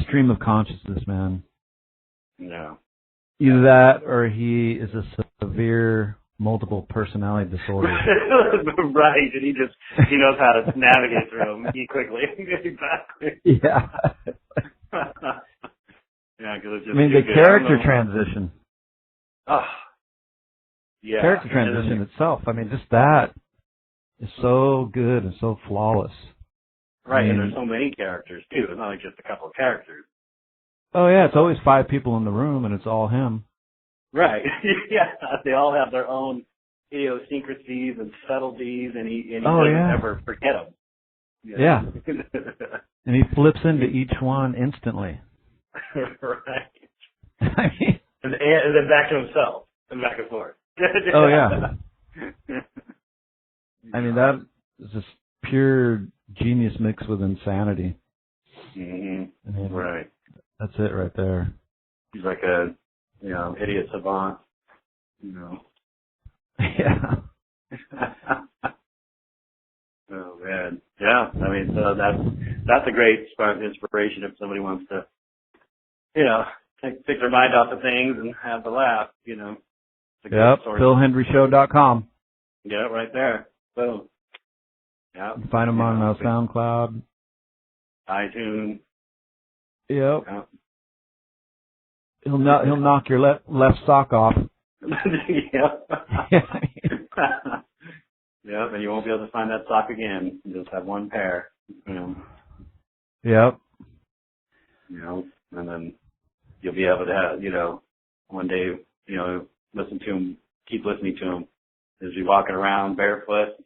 stream of consciousness, man. No. Either that or he is a severe multiple personality disorder. Right, and he knows how to navigate through them quickly. Exactly. Yeah. Yeah, because it's just. I mean, the character transition. Oh. Yeah. Character transition itself. I mean, just that is so good and so flawless. Right, and there's so many characters too. It's not like just a couple of characters. Oh yeah, it's always 5 people in the room, and it's all him. Right. Yeah, they all have their own idiosyncrasies and subtleties, and he doesn't ever forget them. Yeah. And he flips into each one instantly. Right. I mean, and then back to himself, and back and forth. Oh yeah. I mean, that is just pure genius mixed with insanity. Mm-hmm. I mean, right. That's it right there. He's like a, idiot savant. Yeah. Oh man. Yeah. I mean, so that's a great spark of inspiration if somebody wants to, take their mind off of things and have a laugh. Yep. PhilHenryShow.com. Yeah, right there. Boom. Yeah. You can find him on SoundCloud, iTunes. Yep. Yep. He'll knock your left sock off. Yep. Yep, and you won't be able to find that sock again. You just have one pair. Yep. And then you'll be able to have, one day, listen to him, keep listening to him as you're walking around barefoot.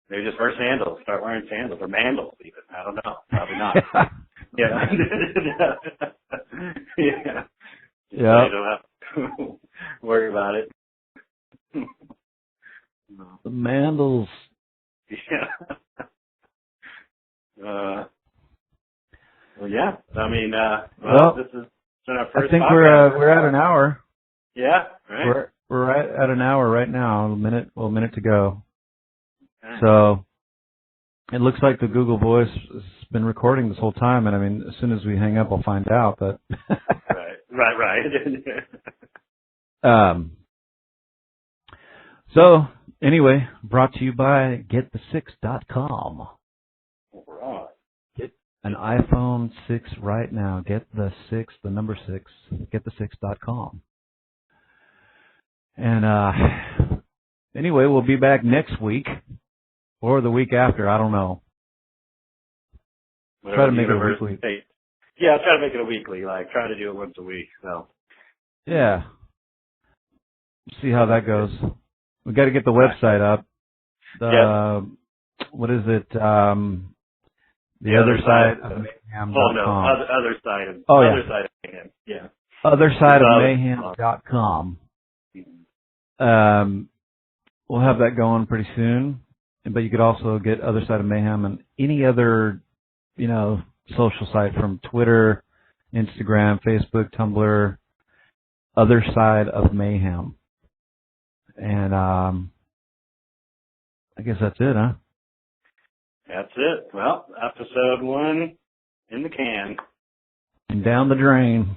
Maybe just wear sandals. Start wearing sandals or mandals even. I don't know. Probably not. Yeah. Yeah. Yeah. You don't have to worry about it. No. The mandals. Yeah. Well, yeah. I mean, this is our first. I think podcast. we're at an hour. Yeah. Right. We're right at an hour right now. A minute to go. Okay. So it looks like the Google Voice has been recording this whole time, and I mean, as soon as we hang up, I'll find out. But right. So anyway, brought to you by GetThe6.com. Right. Get an iPhone 6 right now. Get the 6, the number 6. GetThe6.com. And anyway, we'll be back next week or the week after. I don't know. Try to make it a weekly. Yeah, I'll try to make it a weekly. Like, try to do it once a week. So. Yeah. See how that goes. We got to get the website up. What is it? The other side of Mayhem.com. Oh no, other side of. Oh yeah. Other side of Mayhem. Yeah. Other side of Mayhem.com. We'll have that going pretty soon. but you could also get Other Side of Mayhem and any other, social site from Twitter, Instagram, Facebook, Tumblr, Other Side of Mayhem. And I guess that's it, huh? That's it. Well, episode 1 in the can. And down the drain.